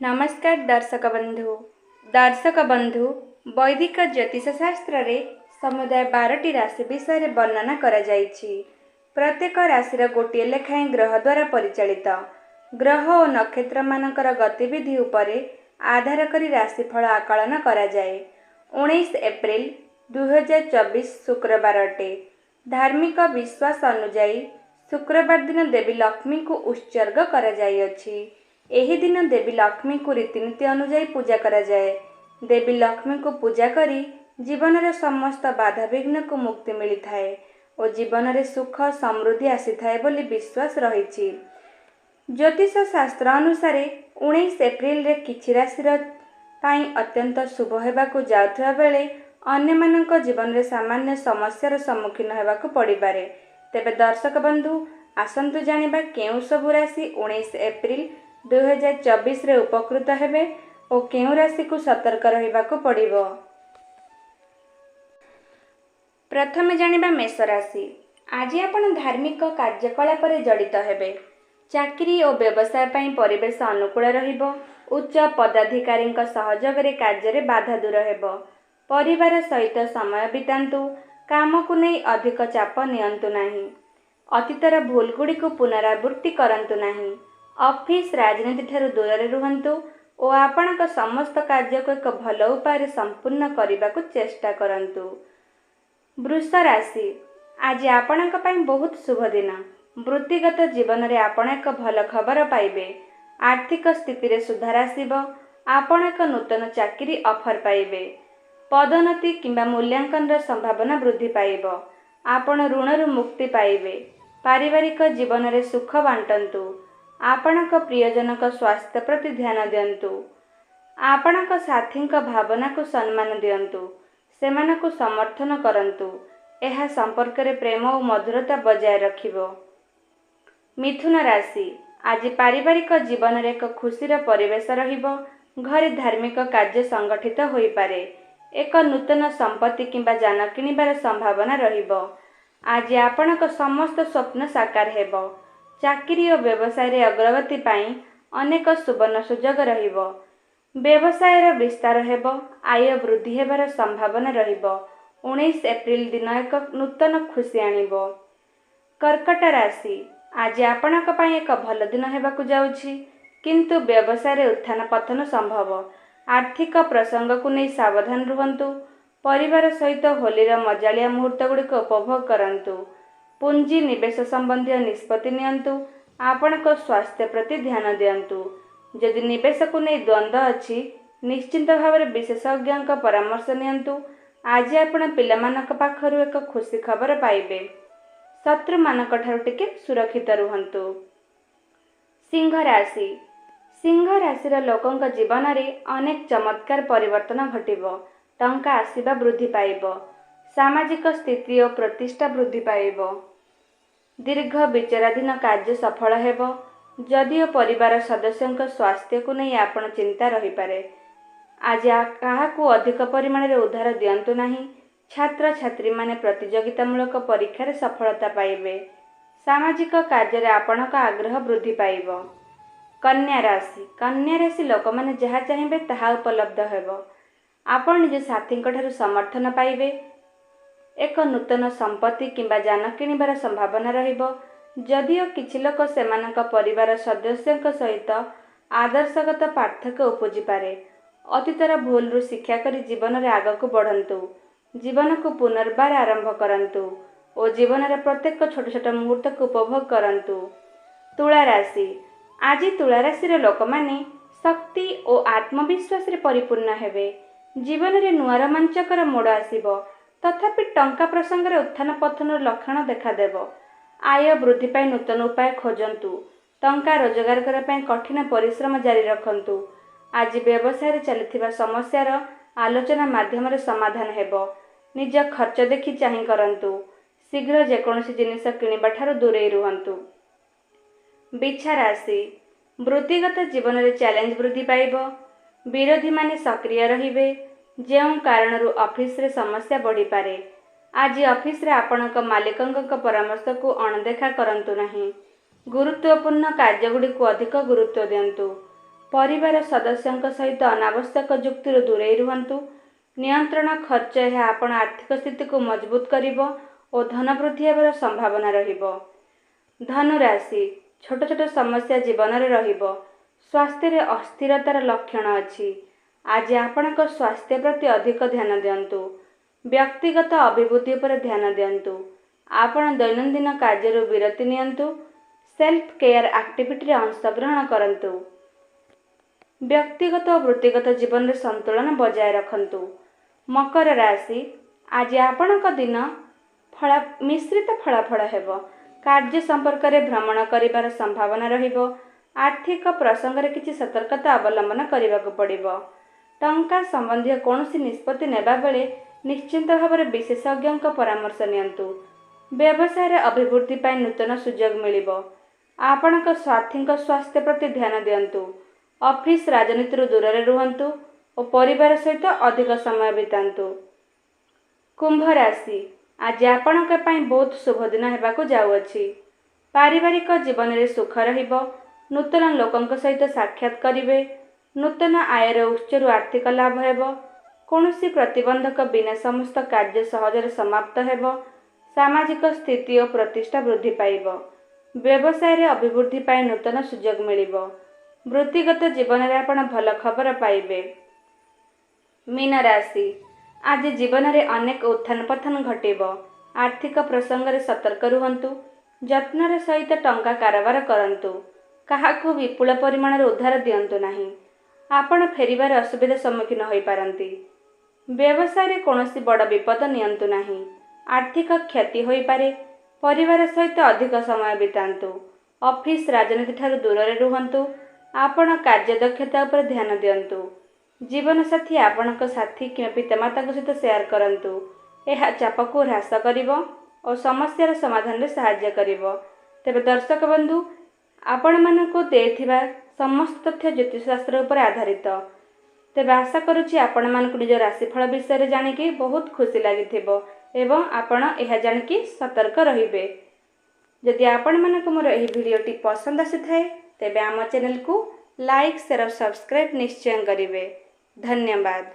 नमस्कार दर्शक बंधु वैदिक ज्योतिष शास्त्र रे समुदाय 12टी राशि विषय रे वर्णना करा जायछि। प्रत्येक राशि गोटे लेखाएं ग्रह द्वारा परिचालित। ग्रह और नक्षत्र मानकर गतिविधि उपरे आधार करी राशिफल आकलन करा जाए। 19 एप्रिल 2024 शुक्रवार अटे। धार्मिक विश्वास अनुଯାयी शुक्रवार दिन देवी लक्ष्मी को उत्सर्ग करा जायछि। एही दिन देवी लक्ष्मी को रीतिनीति अनुଯାयी पूजा करा जाए। देवी लक्ष्मी को पूजा करी जीवन रे समस्त बाधा विघ्न को मुक्ति मिली थाए और जीवन रे सुख समृद्धि आसी थाए बोली विश्वास रही। ज्योतिष शास्त्र अनुसार 19 एप्रिल रे किछि राशि पाई अत्यंत शुभ हेबाकु जाउथबा बेले अन्य मानक जीवन रे सामान्य समस्यार सम्मुखीन हेबाकु पड़िपारे। तेबे दर्शक बंधु आसंतु जानिबा केउ सबु राशि 19 एप्रिल 2024 रे उपकृत हेबे और केउ राशि को सतर्क रहिबाकु पड़िबो। प्रथमे जानिबा मेष राशि। आज आपण धार्मिक कार्यकलाप रे जड़ित हेबे। चाकरी और व्यवसाय पई परिवेश अनुकूल रहिबो। उच्च पदाधिकारी सहयोग रे कार्य रे बाधा दूर हेबो। परिवार सहित समय बितांतु। काम को नहीं अधिक चाप नियंतु नाही। अतीतर भूल गुडी को पुनरावृत्ति करंतु नाही। ऑफिस राजनीति ठारू दूर रे रुहंतु और आपणक समस्त कार्य को एक भल उपाय संपूर्ण करने को चेष्टा करंतु। वृष राशि। आज आपणक पई बहुत शुभ दिन। वृत्तिगत जीवन रे आपण एक भल खबर पाइबे। आर्थिक स्थिति रे सुधार आसीबो। आपण एक नूतन चाकरी ऑफर पाइबे। पदोन्नति किंबा मूल्यांकन र संभावना वृद्धि पाइबो। आपण ऋण रु मुक्ति पाइबे। पारिवारिक जीवन रे सुख बांटंतु। आपणक प्रियजनक स्वास्थ्य प्रति ध्यान दियंतु। आपणक साथी भावना को सम्मान दियंतु। सेमानकु समर्थन करंतु। एहा संपर्क रे प्रेम और मधुरता बजाय रखिबो। मिथुन राशि। आज पारिवारिक जीवन रे एक खुशीर परिवेश रहिबो। घरे धार्मिक कार्य संगठित होई पारे। एक नूतन संपत्ति किंबा जान किनिबार संभावना रहिबो। आज आपणक समस्त स्वप्न साकार हेबो। चाकरी और व्यवसाय रे अग्रगति पाई अनेक सुवर्ण सुजोग रहिबो। व्यवसाय रो विस्तार हेबो। आय वृद्धि हेबार संभावना रहिबो। 19 एप्रिल दिन एक नूतन खुशी आनिबो। कर्कट राशि। आज आपणक पाई एक भल दिन हेबाकु जाउछि, किंतु व्यवसाय रे उत्थान पतन संभव। आर्थिक प्रसंग को नहीं सावधान रुहंतु। परिवार सहित होलीर मजालिया मुहूर्त गुड़िक उपभोग करंतु। पूंजी निवेश संबंधी निष्पत्ति नियंतु। आपणक स्वास्थ्य प्रति ध्यान दियंतु। यदि निवेश को नहीं द्वंद्व अछि निश्चिंत भाव में विशेषज्ञ परामर्श नियंतु। आज आपण पिलामानक पाखरु एक खुशी खबर पाइबे। शत्रु मानक ठारू टिके सुरक्षित रुहंतु। सिंह राशि। सिंह राशि लोकंक जीवन में अनेक चमत्कार परिवर्तन घटिबो। टंका आसीबा वृद्धि पाइबो। सामाजिक स्थिति और प्रतिष्ठा वृद्धि पाइबो। दीर्घ विचाराधीन कार्य सफल हेबो। जदिओ परिवार सदस्यों स्वास्थ्य को नहीं आपण चिंता रही पारे। आज काहाकू अधिक परिमाण रे उधार दियंतु नाही। छात्र छात्री माने प्रतियोगितामूलक परीक्षा रे सफलता पाइबे। सामाजिक कार्य रे आपणक आग्रह वृद्धि पाइबो। कन्या राशि। कन्या राशि लोक माने जहा चाहिए ताहा उपलब्ध हेबो। आपण निज साथी ठारू समर्थन पाइबे। एक नूतन संपत्ति किंबा जान किनिबार संभावना रहिबो। जदिओ किछि लोक सेमानक परिवार सदस्यों सहित आदर्शगत पार्थक्य उपजी पारे। अतीतर भूल रु शिक्षा करी जीवन रे आगक बढ़ंतु। जीवन को पुनर्बार आरंभ करंतु और जीवन रे प्रत्येक छोट छोट मुहूर्त को उपभोग करंतु। तुला राशि। आज तुला राशि रे लोक माने शक्ति और आत्मविश्वास रे परिपूर्ण हेबे। जीवन रे नुआ रोमांचकर मोड़ आसीबो। तथापि टंका प्रसंग रे उत्थान पतन लक्षण देखादेव। आय वृद्धि पाई नूतन उपाय खोजंतु। टंका रोजगार करने पाई कठिन परिश्रम जारी रखंतु। आज व्यवसाय रे चलिथिबा समस्यार आलोचना माध्यम रे समाधान हेबो। निज खर्च देखि चाहि करंतु। शीघ्र जेकोसी जिनिस किनिबा ठारू दूरेई रुहंतु। बिछा राशि। वृत्तिगत जीवन रे चैलेंज वृद्धि पाइबो। विरोधी माने सक्रिय रहिबे। जेउ कारणरू ऑफिस रे समस्या बढ़ी पारे। आज ऑफिस रे आपणक मालिकंक परामर्श को अणदेखा करंतु नाही। गुरुत्वपूर्ण कार्य गुडी को अधिक गुरुत्व दियंतु। परिवार सदस्यों सहित अनावश्यक जुक्ति दूरे रुहतु। नियंत्रण खर्च यह आपण आर्थिक स्थिति को मजबूत करिबो और धन वृद्धि हेबार संभावना रहिबो। धनुराशि छोट छोट समस्या जीवन में रहिबो। स्वास्थ्य रे अस्थिरतार लक्षण अछि। आज आपणक स्वास्थ्य प्रति अधिक ध्यान दियंतु। व्यक्तिगत अभिवृद्धि पर ध्यान दियंतु। आपण दैनंदिन कार्य विरति नियंतु। सेल्फ केयर एक्टिविटी रे अंशग्रहण करंतु। व्यक्तिगत और वृत्तिगत जीवन में संतुलन बजाय रखंतु। मकर राशि आज आपणक दिन मिश्रित फलाफल हेबो। कार्य संपर्क रे भ्रमण करिबार संभावना रहिबो। आर्थिक प्रसंग रे किछि सतर्कता अवलंबन करिबाक पड़िबो। टंका संबंधी कौनसी निष्पत्ति नेबा बेले निश्चिंत भाव में विशेषज्ञ परामर्श नियंतु। व्यवसाय रे अभिवृद्धि पाई नूतन सुजोग मिलिबो। आपणक साथी स्वास्थ्य प्रति ध्यान दियंतु। ऑफिस राजनीति दूर रे रुहंतु और परिवार सहित अधिक समय बितांतु। कुंभ राशि आज आपणक पई बहुत शुभ दिन हेबाकु जाउअछि। पारिवारिक जीवन में सुख रहिबो। नूतन लोकंक सहित साक्षात करिवे। नूतन आयर उत्सर आर्थिक लाभ हेबो। कौनसी प्रतिबंधक बिना समस्त कार्य सहजरे समाप्त हेबो। सामाजिक स्थिति और प्रतिष्ठा वृद्धि पाइबो। व्यवसाय रे अभिवृद्धि पाई नूतन सुजोग मिलिबो। वृत्तिगत जीवन में आपण भल खबर पाइबे। मीन राशि आज जीवन में अनेक उत्थान पतन घटिबो। आर्थिक प्रसंग रे सतर्क रुहंतु। जत्न सहित टंका कारोबार करंतु। काहाकु विपुल परिमाण उधार दियंतु नाही। आपण फेरिबार असुविधा सम्मुखीन होई पारंती। व्यवसाय रे कौनसी बड़ विपद नियंतु नाही। आर्थिक क्षति होई पारे। परिवार सहित अधिक समय बितांतु। ऑफिस राजनीति ठारू दूर रे रुहंतु। आपण कार्य दक्षता पर ध्यान दियंतु। जीवन साथी आपणक साथी कि पितामाता सहित शेयर करंतु। यह चाप को ह्रास करिवो और समस्यार समाधान रे सहाय्य करिवो। तेबे दर्शक बंधु आपण मानकु देथिबा समस्त तथ्य ज्योतिष शास्त्र उपर आधारित। तेबे आशा करुछि आपण मानकु निज राशिफल विषय रे जानिकी बहुत खुशी लागिथिबो एवं आपण एहा जानिकी सतर्क रहिबे। जदि आपण मानकु मोर एही भिडियोटी पसंद आसिथाए तेबे आम चैनल को लाइक शेयर और सब्सक्राइब निश्चय करिवे। धन्यवाद।